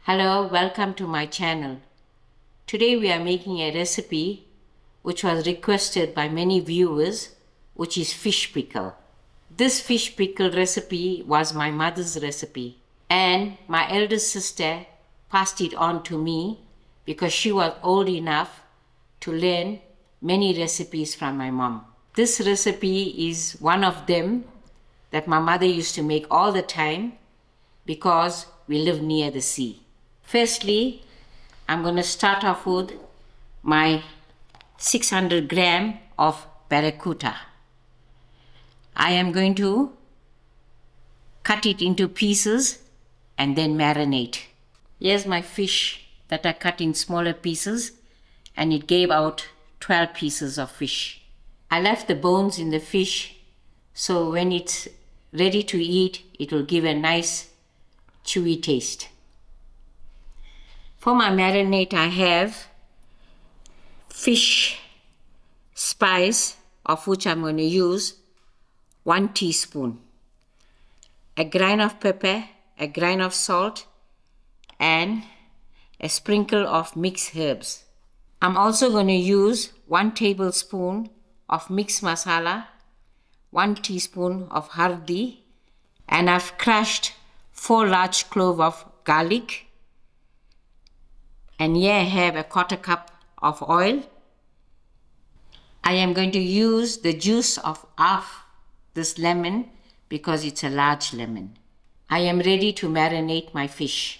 Hello, welcome to my channel. Today we are making a recipe which was requested by many viewers, which is fish pickle. This fish pickle recipe was my mother's recipe, and my eldest sister passed it on to me because she was old enough to learn many recipes from my mom. This recipe is one of them that my mother used to make all the time because we live near the sea. Firstly, I'm going to start off with my 600 gram of Baracuda. I am going to cut it into pieces and then marinate. Here's my fish that I cut in smaller pieces, and it gave out 12 pieces of fish. I left the bones in the fish, so when it's ready to eat, it will give a nice chewy taste. For my marinade, I have fish spice, of which I'm going to use 1 teaspoon, a grain of pepper, a grain of salt, and a sprinkle of mixed herbs. I'm also going to use 1 tablespoon of mixed masala, 1 teaspoon of hurdee, and I've crushed 4 large cloves of garlic. And here I have a 1/4 cup of oil. I am going to use the juice of half this lemon because it's a large lemon. I am ready to marinate my fish.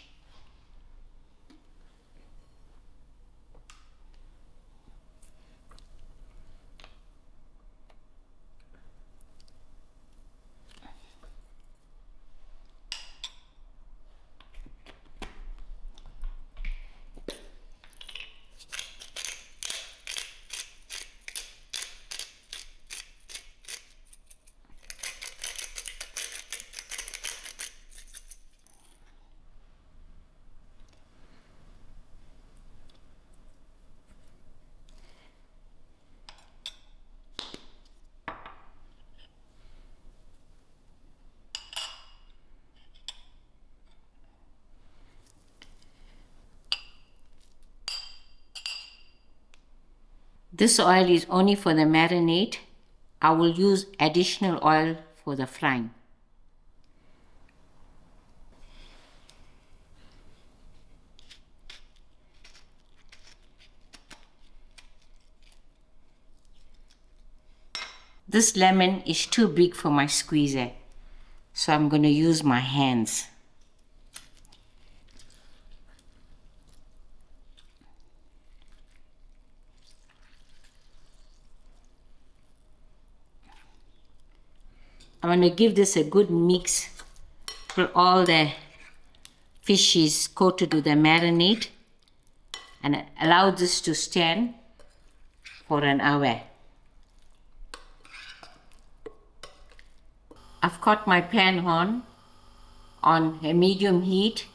This oil is only for the marinade. I will use additional oil for the frying. This lemon is too big for my squeezer, so I'm going to use my hands. I'm going to give this a good mix till all the fish is coated with the marinade, and allow this to stand for an hour. I've got my pan on a medium heat,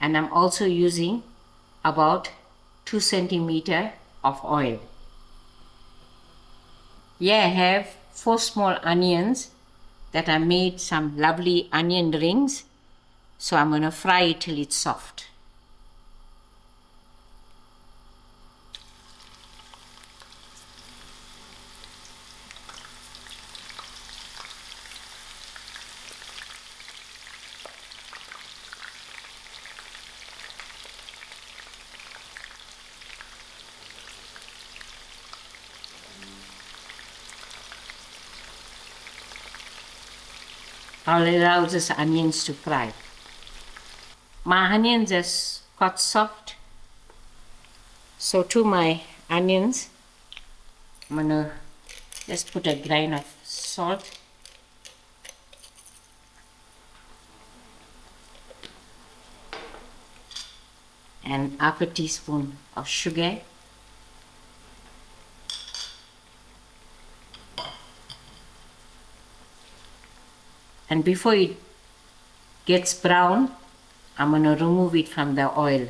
and I'm also using about 2 centimeters of oil. Here I have 4 small onions that I made some lovely onion rings, so I'm going to fry it till it's soft. I'll allow these onions to fry. My onions just got soft, so to my onions, I'm going to just put a grain of salt, and half a teaspoon of sugar, and before it gets brown, I'm going to remove it from the oil.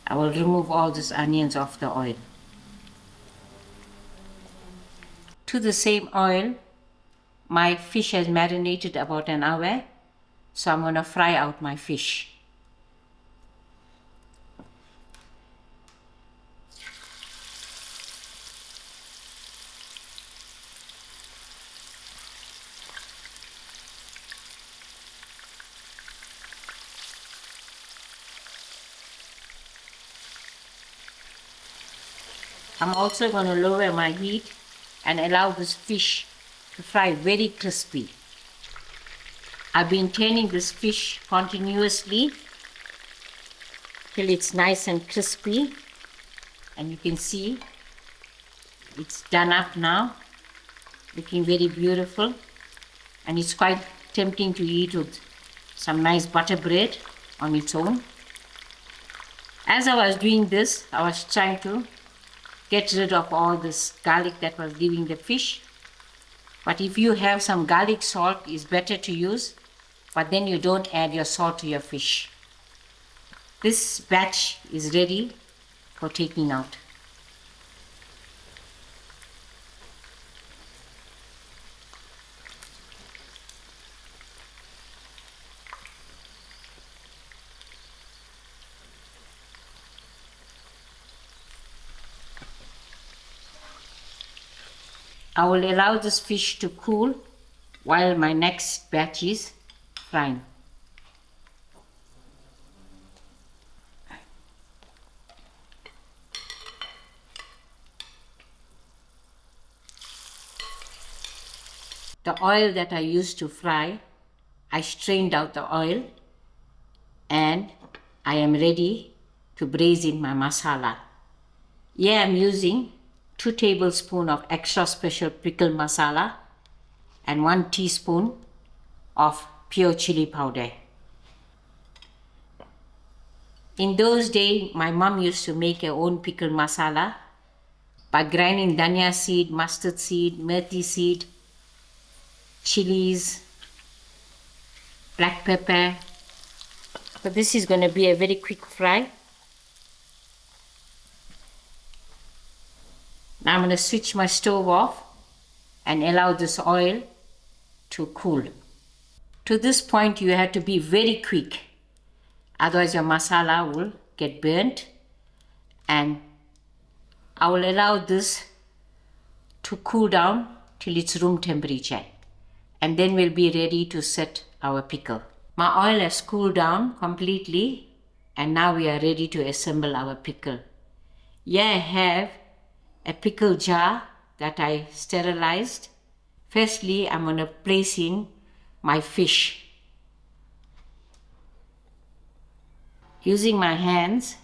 I will remove all these onions off the oil. To the same oil, my fish has marinated about an hour, so I'm going to fry out my fish. I'm also going to lower my heat and allow this fish to fry very crispy. I've been turning this fish continuously till it's nice and crispy, and you can see it's done up now, looking very beautiful, and it's quite tempting to eat with some nice butter bread on its own. As I was doing this, I was trying to get rid of all this garlic that was leaving the fish. But if you have some garlic salt, it's better to use, but then you don't add your salt to your fish. This batch is ready for taking out. I will allow this fish to cool while my next batch is frying. The oil that I used to fry, I strained out the oil, and I am ready to braise in my masala. Here I'm using 2 tablespoons of extra special pickle masala and 1 teaspoon of pure chili powder. In those days, my mom used to make her own pickle masala by grinding dhania seed, mustard seed, methi seed, chilies, black pepper. So this is going to be a very quick fry. Now I'm going to switch my stove off and allow this oil to cool. To this point, you have to be very quick, otherwise your masala will get burnt. And I will allow this to cool down till it's room temperature, and then we'll be ready to set our pickle. My oil has cooled down completely, and now we are ready to assemble our pickle. Here I have a pickle jar that I sterilized. Firstly, I'm going to place in my fish. Using my hands,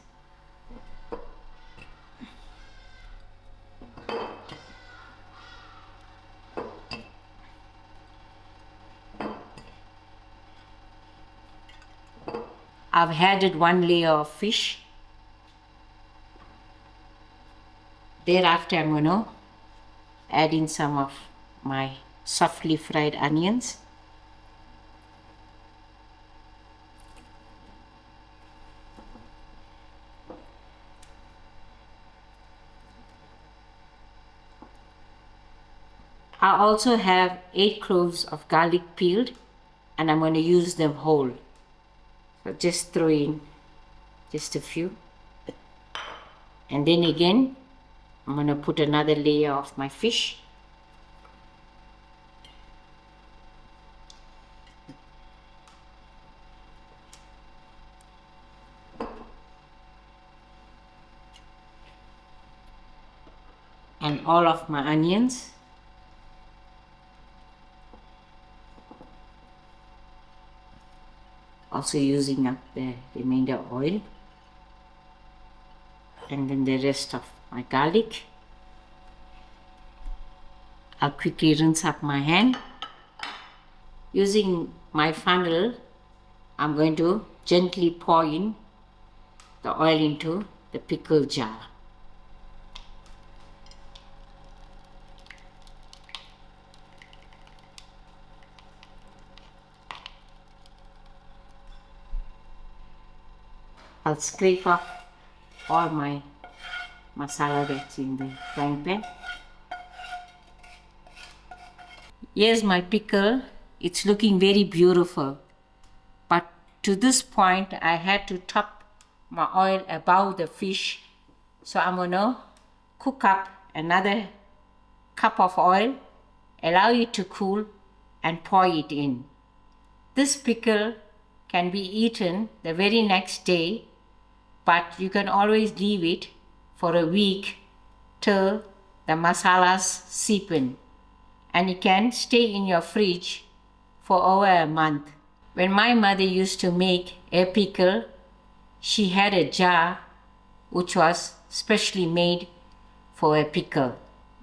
I've added 1 layer of fish. Thereafter, I'm going to add in some of my softly fried onions. I also have 8 cloves of garlic peeled, and I'm going to use them whole. So just throw in just a few. And then again, I'm going to put another layer of my fish. And all of my onions. Also using up the remainder oil. And then the rest of my garlic. I'll quickly rinse up my hand. Using my funnel, I'm going to gently pour in the oil into the pickle jar. I'll scrape off all my masala that's in the frying pan. Here's my pickle. It's looking very beautiful. But to this point, I had to top my oil above the fish. So I'm gonna cook up another cup of oil, allow it to cool, and pour it in. This pickle can be eaten the very next day, but you can always leave it for a week till the masalas seep in, and it can stay in your fridge for over a month. When my mother used to make a pickle, she had a jar which was specially made for a pickle.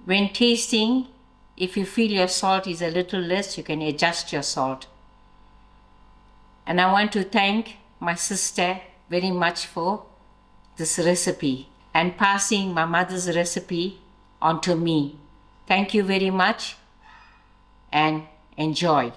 When tasting, if you feel your salt is a little less, you can adjust your salt. And I want to thank my sister very much for this recipe and passing my mother's recipe on to me. Thank you very much and enjoy.